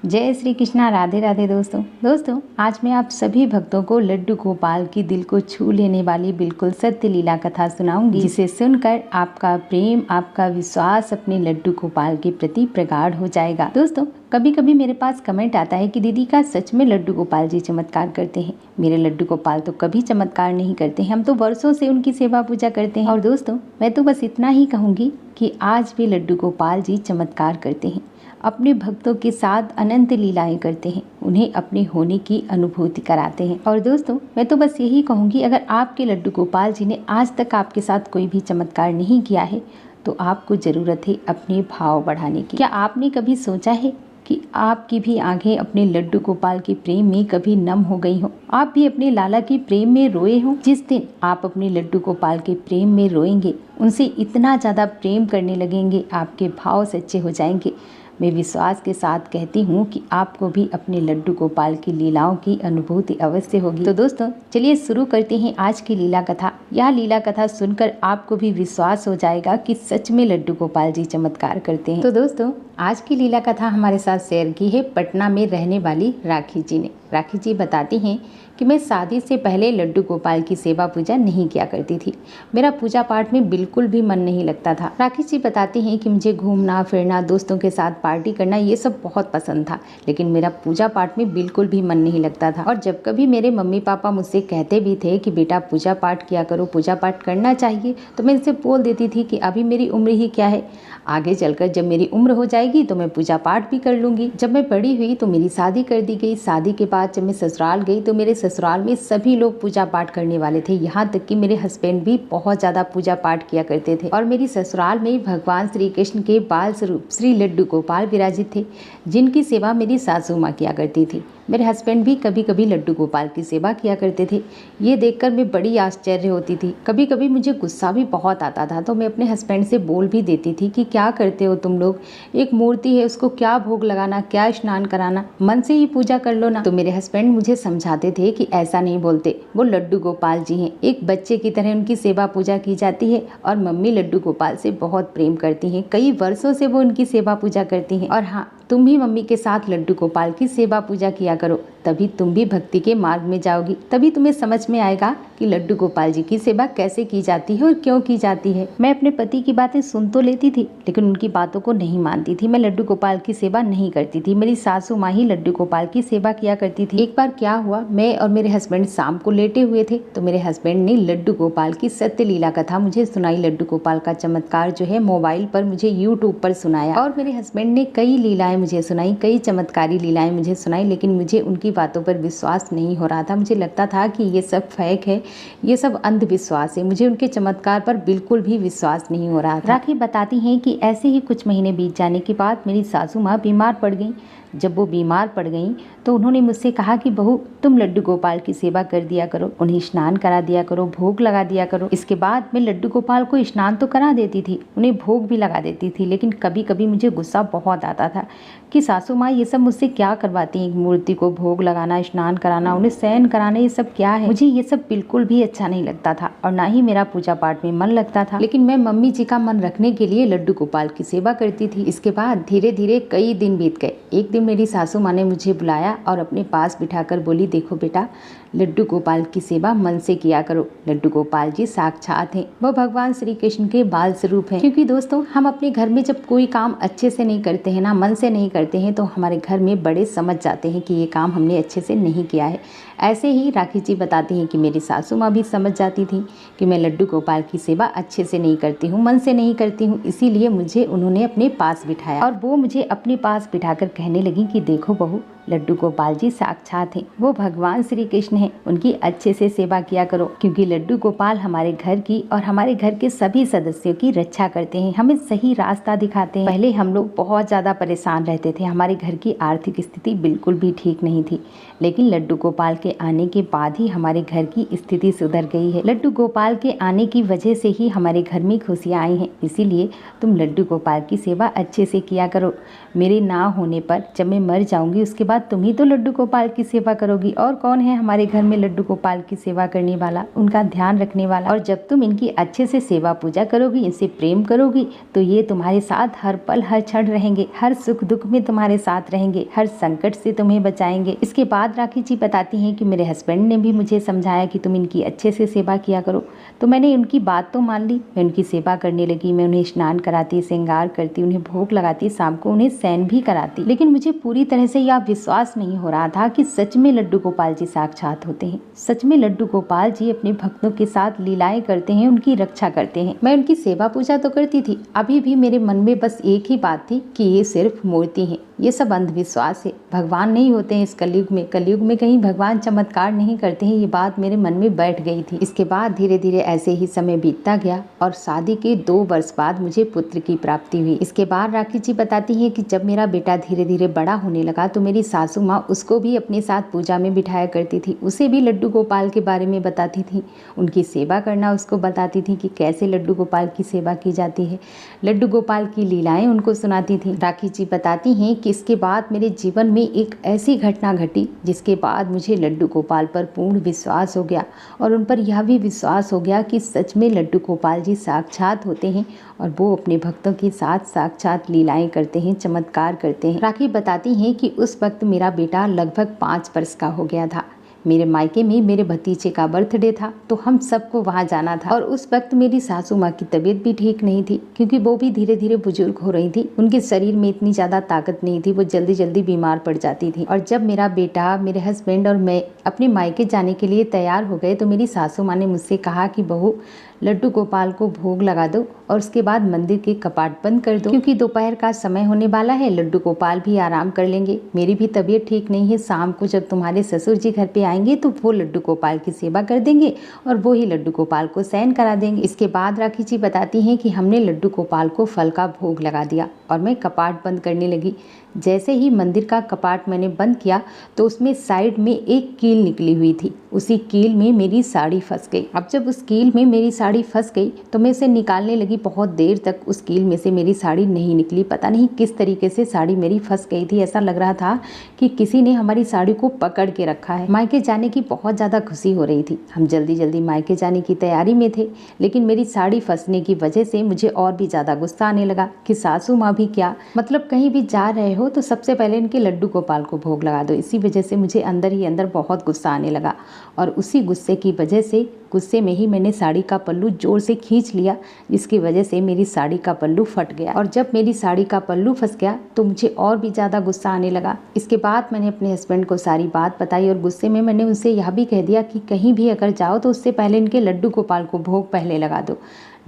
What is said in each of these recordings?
जय श्री कृष्णा, राधे राधे। दोस्तों आज मैं आप सभी भक्तों को लड्डू गोपाल की दिल को छू लेने वाली बिल्कुल सत्य लीला कथा सुनाऊंगी, जिसे सुनकर आपका प्रेम, आपका विश्वास अपने लड्डू गोपाल के प्रति प्रगाढ़ हो जाएगा। दोस्तों कभी कभी मेरे पास कमेंट आता है कि दीदी का सच में लड्डू गोपाल जी चमत्कार करते हैं। मेरे लड्डू गोपाल तो कभी चमत्कार नहीं करते हैं, हम तो वर्षों से उनकी सेवा पूजा करते हैं। और दोस्तों मैं तो बस इतना ही कहूँगी कि आज भी लड्डू गोपाल जी चमत्कार करते हैं, अपने भक्तों के साथ अनंत लीलाएं करते हैं, उन्हें अपने होने की अनुभूति कराते हैं। और दोस्तों मैं तो बस यही कहूँगी, अगर आपके लड्डू गोपाल जी ने आज तक आपके साथ कोई भी चमत्कार नहीं किया है तो आपको ज़रूरत है अपने भाव बढ़ाने की। क्या आपने कभी सोचा है कि आपकी भी आंखें अपने लड्डू गोपाल के प्रेम में कभी नम हो गई हो, आप भी अपने लाला के प्रेम में रोए हो? जिस दिन आप अपने लड्डू गोपाल के प्रेम में रोएंगे, उनसे इतना ज़्यादा प्रेम करने लगेंगे, आपके भाव सच्चे हो जाएंगे, मैं विश्वास के साथ कहती हूँ कि आपको भी अपने लड्डू गोपाल की लीलाओं की अनुभूति अवश्य होगी। तो दोस्तों चलिए शुरू करते हैं आज की लीला कथा। यह लीला कथा सुनकर आपको भी विश्वास हो जाएगा कि सच में लड्डू गोपाल जी चमत्कार करते हैं। तो दोस्तों आज की लीला कथा हमारे साथ शेयर की है पटना में रहने वाली राखी जी ने। राखी जी बताती हैं कि मैं शादी से पहले लड्डू गोपाल की सेवा पूजा नहीं किया करती थी। मेरा पूजा पाठ में बिल्कुल भी मन नहीं लगता था। राखी जी बताती हैं कि मुझे घूमना फिरना, दोस्तों के साथ पार्टी करना, ये सब बहुत पसंद था, लेकिन मेरा पूजा पाठ में बिल्कुल भी मन नहीं लगता था। और जब कभी मेरे मम्मी पापा मुझसे कहते भी थे कि बेटा पूजा पाठ किया करो, पूजा पाठ करना चाहिए, तो मैं इनसे बोल देती थी कि अभी मेरी उम्र ही क्या है, आगे चलकर जब मेरी उम्र हो जाएगी तो मैं पूजा पाठ भी कर लूँगी। जब मैं बड़ी हुई तो मेरी शादी कर दी गई। शादी के बाद जब मैं ससुराल गई तो मेरे ससुराल में सभी लोग पूजा पाठ करने वाले थे, यहाँ तक कि मेरे हस्बैंड भी बहुत ज़्यादा पूजा पाठ किया करते थे। और मेरी ससुराल में भगवान श्री कृष्ण के बाल स्वरूप श्री लड्डू गोपाल विराजित थे, जिनकी सेवा मेरी सासू माँ किया करती थी। मेरे हस्बैंड भी कभी कभी लड्डू गोपाल की सेवा किया करते थे। ये देखकर मैं बड़ी आश्चर्य होती थी। कभी कभी मुझे गुस्सा भी बहुत आता था, तो मैं अपने हस्बैंड से बोल भी देती थी कि क्या करते हो तुम लोग, एक मूर्ति है उसको क्या भोग लगाना, क्या स्नान कराना, मन से ही पूजा कर लो ना। तो मेरे हस्बैंड मुझे समझाते थे कि ऐसा नहीं बोलते, वो लड्डू गोपाल जी हैं, एक बच्चे की तरह उनकी सेवा पूजा की जाती है और मम्मी लड्डू गोपाल से बहुत प्रेम करती हैं, कई वर्षों से वो उनकी सेवा पूजा करती हैं। और हाँ, तुम भी मम्मी के साथ लड्डू गोपाल की सेवा पूजा किया करो, तभी तुम भी भक्ति के मार्ग में जाओगी, तभी तुम्हें समझ में आएगा कि लड्डू गोपाल जी की सेवा कैसे की जाती है और क्यों की जाती है। मैं अपने पति की बातें सुन तो लेती थी, लेकिन उनकी बातों को नहीं मानती थी। मैं लड्डू गोपाल की सेवा नहीं करती थी, मेरी सासू माँ ही लड्डू गोपाल की सेवा किया करती थी। एक बार क्या हुआ, मैं और मेरे हस्बैंड शाम को लेटे हुए थे, तो मेरे हस्बैंड ने लड्डू गोपाल की सत्य लीला कथा मुझे सुनाई। लड्डू गोपाल का चमत्कार जो है मोबाइल पर मुझे यूट्यूब पर सुनाया, और मेरे हस्बैंड ने कई लीलाएं मुझे सुनाई, कई चमत्कारी लीलाएं मुझे सुनाई, लेकिन मुझे उनकी बातों पर विश्वास नहीं हो रहा था। मुझे लगता था कि ये सब फेक है, ये सब अंधविश्वास है, मुझे उनके चमत्कार पर बिल्कुल भी विश्वास नहीं हो रहा था। राखी बताती हैं कि ऐसे ही कुछ महीने बीत जाने के बाद मेरी सासू माँ बीमार पड़ गई। जब वो बीमार पड़ गई तो उन्होंने मुझसे कहा कि बहू तुम लड्डू गोपाल की सेवा कर दिया करो, उन्हें स्नान करा दिया करो, भोग लगा दिया करो। इसके बाद मैं लड्डू गोपाल को स्नान तो करा देती थी, उन्हें भोग भी लगा देती थी, लेकिन कभी कभी मुझे गुस्सा बहुत आता था कि सासू माँ ये सब मुझसे क्या करवाती हैं, मूर्ति को भोग लगाना, स्नान कराना, उन्हें शयन कराना, ये सब क्या है। मुझे ये सब बिल्कुल भी अच्छा नहीं लगता था और ना ही मेरा पूजा पाठ में मन लगता था, लेकिन मैं मम्मी जी का मन रखने के लिए लड्डू गोपाल की सेवा करती थी। इसके बाद धीरे धीरे कई दिन बीत गए। एक दिन मेरी सासू माँ ने मुझे बुलाया और अपने पास बिठाकर बोली, देखो बेटा, लड्डू गोपाल की सेवा मन से किया करो, लड्डू गोपाल जी साक्षात हैं, वो भगवान श्री कृष्ण के बाल स्वरूप हैं। क्योंकि दोस्तों हम अपने घर में जब कोई काम अच्छे से नहीं करते हैं ना, मन से नहीं करते हैं, तो हमारे घर में बड़े समझ जाते हैं कि ये काम हमने अच्छे से नहीं किया है। ऐसे ही राखी जी बताती हैं कि मेरी सासू माँ भी समझ जाती थी कि मैं लड्डू गोपाल की सेवा अच्छे से नहीं करती हूँ, मन से नहीं करती हूँ, इसीलिए मुझे उन्होंने अपने पास बिठाया और वो मुझे अपने पास बिठाकर कहने लगी कि देखो बहू, लड्डू गोपाल जी साक्षात हैं, वो भगवान श्री कृष्ण हैं, उनकी अच्छे से सेवा किया करो, क्योंकि लड्डू गोपाल हमारे घर की और हमारे घर के सभी सदस्यों की रक्षा करते हैं, हमें सही रास्ता दिखाते हैं। पहले हम लोग बहुत ज़्यादा परेशान रहते थे, हमारे घर की आर्थिक स्थिति बिल्कुल भी ठीक नहीं थी, लेकिन लड्डू गोपाल के आने के बाद ही हमारे घर की स्थिति सुधर गई है। लड्डू गोपाल के आने की वजह से ही हमारे घर में खुशियाँ आई हैं, इसीलिए तुम लड्डू गोपाल की सेवा अच्छे से किया करो। मेरे ना होने पर जब मैं मर जाऊंगी उसके बाद तुम ही तो लड्डू गोपाल की सेवा करोगी, और कौन है हमारे घर में लड्डू गोपाल की सेवा करने वाला, उनका ध्यान रखने वाला। और जब तुम इनकी अच्छे से सेवा पूजा करोगी, इनसे प्रेम करोगी, तो ये तुम्हारे साथ हर पल हर क्षण रहेंगे, हर सुख दुख में तुम्हारे साथ रहेंगे, हर संकट से तुम्हें बचाएंगे। इसके बाद राखी जी बताती हैं कि मेरे हस्बैंड ने भी मुझे समझाया कि तुम इनकी अच्छे से सेवा किया करो। तो मैंने उनकी बात तो मान ली, मैं उनकी सेवा करने लगी। मैं उन्हें स्नान कराती, श्रृंगार करती, उन्हें भोग लगाती, शाम को उन्हें शयन भी कराती। लेकिन मुझे पूरी तरह से यह विश्वास नहीं हो रहा था कि सच में लड्डू गोपाल जी साक्षात होते हैं। सच में लड्डू गोपाल जी अपने भक्तों के साथ लीलाएं करते हैं, उनकी रक्षा करते हैं। मैं उनकी सेवा पूजा तो करती थी, अभी भी मेरे मन में बस एक ही बात थी कि ये सिर्फ मूर्ति है, ये सब अंधविश्वास है, भगवान नहीं होते हैं इस कलयुग में। कलयुग में कहीं भगवान चमत्कार नहीं करते हैं, ये बात मेरे मन में बैठ गई थी। इसके बाद धीरे धीरे ऐसे ही समय बीतता गया और शादी के 2 वर्ष बाद मुझे पुत्र की प्राप्ति हुई। इसके बाद राखी जी बताती है कि जब मेरा बेटा धीरे धीरे बड़ा होने लगा तो मेरी सासू माँ उसको भी अपने साथ पूजा में बिठाया करती थी, उसे भी लड्डू गोपाल के बारे में बताती थी, उनकी सेवा करना उसको बताती थी कि कैसे लड्डू गोपाल की सेवा की जाती है, लड्डू गोपाल की लीलाएं उनको सुनाती थी। राखी जी बताती हैं कि इसके बाद मेरे जीवन में एक ऐसी घटना घटी जिसके बाद मुझे लड्डू गोपाल पर पूर्ण विश्वास हो गया और उन पर यह भी विश्वास हो गया कि सच में लड्डू गोपाल जी साक्षात होते हैं और वो अपने भक्तों के साथ साक्षात लीलाएं करते हैं, चमत्कार करते हैं। राखी बताती हैं कि उस वक्त मेरा बेटा लगभग 5 वर्ष का हो गया था। मेरे मायके में मेरे भतीजे का बर्थडे था तो हम सबको वहाँ जाना था और उस वक्त मेरी सासू माँ की तबीयत भी ठीक नहीं थी क्योंकि वो भी धीरे धीरे बुजुर्ग हो रही थी, उनके शरीर में इतनी ज़्यादा ताकत नहीं थी, वो जल्दी जल्दी बीमार पड़ जाती थी। और जब मेरा बेटा, मेरे हस्बैंड और मैं अपने मायके जाने के लिए तैयार हो गए तो मेरी सासू माँ ने मुझसे कहा कि बहू लड्डू गोपाल को भोग लगा दो और उसके बाद मंदिर के कपाट बंद कर दो क्योंकि दोपहर का समय होने वाला है, लड्डू गोपाल भी आराम कर लेंगे, मेरी भी तबीयत ठीक नहीं है, शाम को जब तुम्हारे ससुर जी घर पे आएंगे तो वो लड्डू गोपाल की सेवा कर देंगे और वो ही लड्डू गोपाल को शयन करा देंगे। इसके बाद राखी जी बताती हैं कि हमने लड्डू गोपाल को फल का भोग लगा दिया और मैं कपाट बंद करने लगी। जैसे ही मंदिर का कपाट मैंने बंद किया तो उसमें साइड में एक कील निकली हुई थी, उसी कील में मेरी साड़ी फंस गई। अब जब उस कील में मेरी साड़ी फंस गई तो मैं इसे निकालने लगी, बहुत देर तक उस कील में से मेरी साड़ी नहीं निकली। पता नहीं किस तरीके से साड़ी मेरी फंस गई थी, ऐसा लग रहा था कि किसी ने हमारी साड़ी को पकड़ के रखा है। मायके जाने की बहुत ज़्यादा खुशी हो रही थी, हम जल्दी जल्दी मायके जाने की तैयारी में थे, लेकिन मेरी साड़ी फंसने की वजह से मुझे और भी ज़्यादा गुस्सा आने लगा कि सासू माँ भी क्या, मतलब कहीं भी जा रहे हो तो सबसे पहले इनके लड्डू गोपाल को भोग लगा दो। इसी वजह से मुझे अंदर ही अंदर बहुत गुस्सा आने लगा और उसी गुस्से की वजह से, गुस्से में ही मैंने साड़ी का पल्लू जोर से खींच लिया जिसकी वजह से मेरी साड़ी का पल्लू फट गया। और जब मेरी साड़ी का पल्लू फंस गया तो मुझे और भी ज़्यादा गुस्सा आने लगा। इसके बाद मैंने अपने हस्बैंड को सारी बात बताई और गुस्से में मैंने उनसे यह भी कह दिया कि कहीं भी अगर जाओ तो उससे पहले इनके लड्डू गोपाल को भोग पहले लगा दो।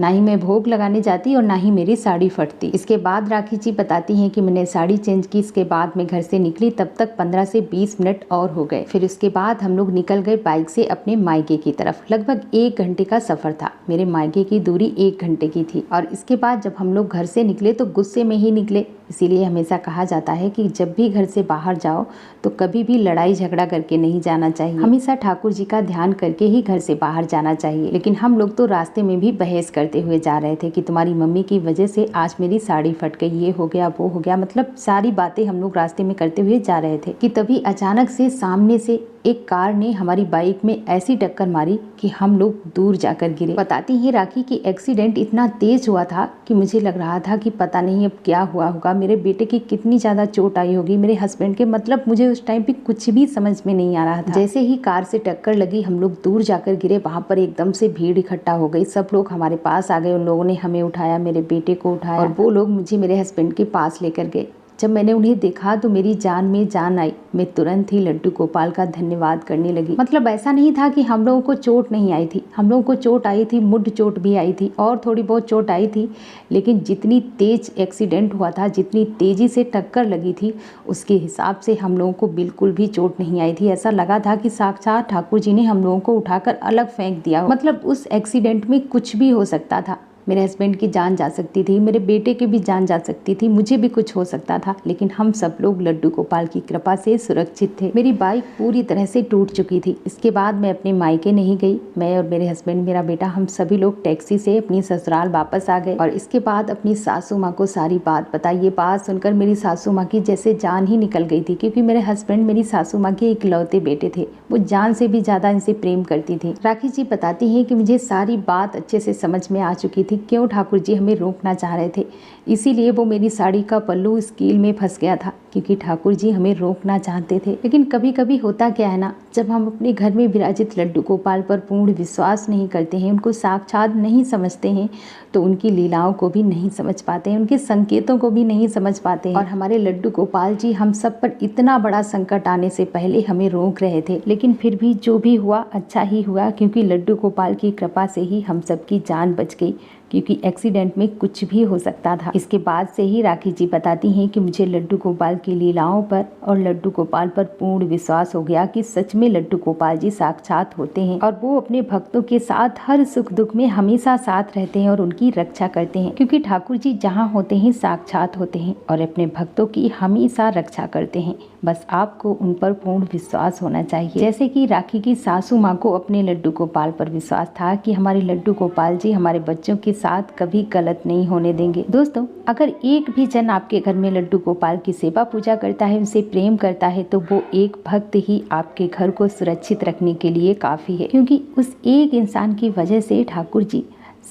ना ही मैं भोग लगाने जाती और ना ही मेरी साड़ी फटती। इसके बाद राखी जी बताती हैं कि मैंने साड़ी चेंज की, इसके बाद मैं घर से निकली तब तक 15 से 20 मिनट और हो गए। फिर उसके बाद हम लोग निकल गए बाइक से अपने मायके की तरफ। लगभग 1 घंटे का सफ़र था, मेरे मायके की दूरी 1 घंटे की थी। और इसके बाद जब हम लोग घर से निकले तो गुस्से में ही निकले, इसीलिए हमेशा कहा जाता है कि जब भी घर से बाहर जाओ तो कभी भी लड़ाई झगड़ा करके नहीं जाना चाहिए, हमेशा ठाकुर जी का ध्यान करके ही घर से बाहर जाना चाहिए। लेकिन हम लोग तो रास्ते में भी बहस करते हुए जा रहे थे कि तुम्हारी मम्मी की वजह से आज मेरी साड़ी फट गई, ये हो गया वो हो गया, मतलब सारी बातें हम लोग रास्ते में करते हुए जा रहे थे कि तभी अचानक से सामने से एक कार ने हमारी बाइक में ऐसी टक्कर मारी कि हम लोग दूर जाकर गिरे। बताती हैं राखी कि एक्सीडेंट इतना तेज हुआ था कि मुझे लग रहा था कि पता नहीं अब क्या हुआ होगा, मेरे बेटे की कितनी ज़्यादा चोट आई होगी, मेरे हस्बैंड के, मतलब मुझे उस टाइम पे कुछ भी समझ में नहीं आ रहा था। जैसे ही कार से टक्कर लगी हम लोग दूर जाकर गिरे, वहाँ पर एकदम से भीड़ इकट्ठा हो गई, सब लोग हमारे पास आ गए, उन लोगों ने हमें उठाया, मेरे बेटे को उठाया और वो लोग मुझे मेरे हस्बैंड के पास लेकर गए। जब मैंने उन्हें देखा तो मेरी जान में जान आई, मैं तुरंत ही लड्डू गोपाल का धन्यवाद करने लगी। मतलब ऐसा नहीं था कि हम लोगों को चोट नहीं आई थी, हम लोगों को चोट आई थी, मुड चोट भी आई थी और थोड़ी बहुत चोट आई थी, लेकिन जितनी तेज एक्सीडेंट हुआ था, जितनी तेजी से टक्कर लगी थी, उसके हिसाब से हम लोगों को बिल्कुल भी चोट नहीं आई थी। ऐसा लगा था कि साक्षात ठाकुर जी ने हम लोगों को उठाकर अलग फेंक दिया। मतलब उस एक्सीडेंट में कुछ भी हो सकता था, मेरे हस्बैंड की जान जा सकती थी, मेरे बेटे की भी जान जा सकती थी, मुझे भी कुछ हो सकता था, लेकिन हम सब लोग लड्डू गोपाल की कृपा से सुरक्षित थे। मेरी बाइक पूरी तरह से टूट चुकी थी। इसके बाद मैं अपने मायके नहीं गई। मैं और मेरे हस्बैंड, मेरा बेटा, हम सभी लोग टैक्सी से अपनी ससुराल वापस आ गए और इसके बाद अपनी सासू माँ को सारी बात बताई। ये बात सुनकर मेरी सासू माँ की जैसे जान ही निकल गई थी, क्योंकि मेरे हस्बैंड मेरी सासू माँ के इकलौते बेटे थे। वो जान से भी ज्यादा इनसे प्रेम करती थी। राखी जी बताती हैं कि मुझे सारी बात अच्छे से समझ में आ चुकी थी, क्यों ठाकुर जी हमें रोकना चाह रहे थे। इसीलिए वो मेरी साड़ी का पल्लू स्कील में फंस गया था, क्योंकि ठाकुर जी हमें रोकना चाहते थे। लेकिन कभी कभी होता क्या है ना, जब हम अपने घर में विराजित लड्डू गोपाल पर पूर्ण विश्वास नहीं करते हैं, उनको साक्षात नहीं समझते हैं, तो उनकी लीलाओं को भी नहीं समझ पाते हैं, उनके संकेतों को भी नहीं समझ पाते हैं। और हमारे लड्डू गोपाल जी हम सब पर इतना बड़ा संकट आने से पहले हमें रोक रहे थे। लेकिन फिर भी जो भी हुआ अच्छा ही हुआ, क्योंकि लड्डू गोपाल की कृपा से ही हम सबकी जान बच गई, क्योंकि एक्सीडेंट में कुछ भी हो सकता था। इसके बाद से ही राखी जी बताती हैं कि मुझे लड्डू गोपाल की लीलाओं पर और लड्डू गोपाल पर पूर्ण विश्वास हो गया कि सच में लड्डू गोपाल जी साक्षात होते हैं और वो अपने भक्तों के साथ हर सुख दुख में हमेशा साथ रहते हैं और उनकी रक्षा करते हैं, क्योंकि ठाकुर जी जहाँ होते हैं साक्षात होते हैं और अपने भक्तों की हमेशा रक्षा करते हैं। बस आपको उन पर पूर्ण विश्वास होना चाहिए। जैसे कि राखी की सासू माँ को अपने लड्डू गोपाल पर विश्वास था कि हमारे लड्डू गोपाल जी हमारे बच्चों के साथ कभी गलत नहीं होने देंगे। दोस्तों, अगर एक भी जन आपके घर में लड्डू गोपाल की सेवा पूजा करता है, उनसे प्रेम करता है, तो वो एक भक्त ही आपके घर को सुरक्षित रखने के लिए काफी है, क्योंकि उस एक इंसान की वजह से ठाकुर जी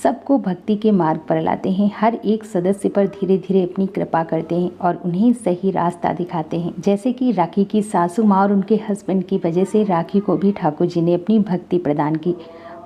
सबको भक्ति के मार्ग पर लाते हैं। हर एक सदस्य पर धीरे धीरे अपनी कृपा करते हैं और उन्हें सही रास्ता दिखाते हैं। जैसे कि राखी की सासू माँ और उनके हस्बैंड की वजह से राखी को भी ठाकुर जी ने अपनी भक्ति प्रदान की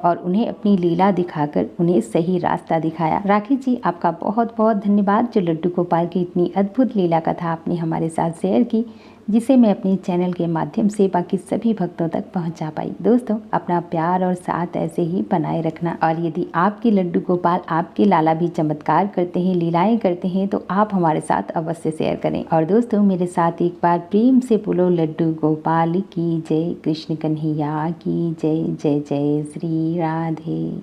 और उन्हें अपनी लीला दिखाकर उन्हें सही रास्ता दिखाया। राखी जी, आपका बहुत बहुत धन्यवाद जो लड्डू गोपाल की इतनी अद्भुत लीला कथा आपने हमारे साथ शेयर की, जिसे मैं अपने चैनल के माध्यम से बाकी सभी भक्तों तक पहुंचा पाई। दोस्तों, अपना प्यार और साथ ऐसे ही बनाए रखना, और यदि आपके लड्डू गोपाल, आपके लाला भी चमत्कार करते हैं, लीलाएं करते हैं, तो आप हमारे साथ अवश्य शेयर करें। और दोस्तों, मेरे साथ एक बार प्रेम से बोलो लड्डू गोपाल की जय, कृष्ण कन्हैया की जय। जय जय श्री राधे।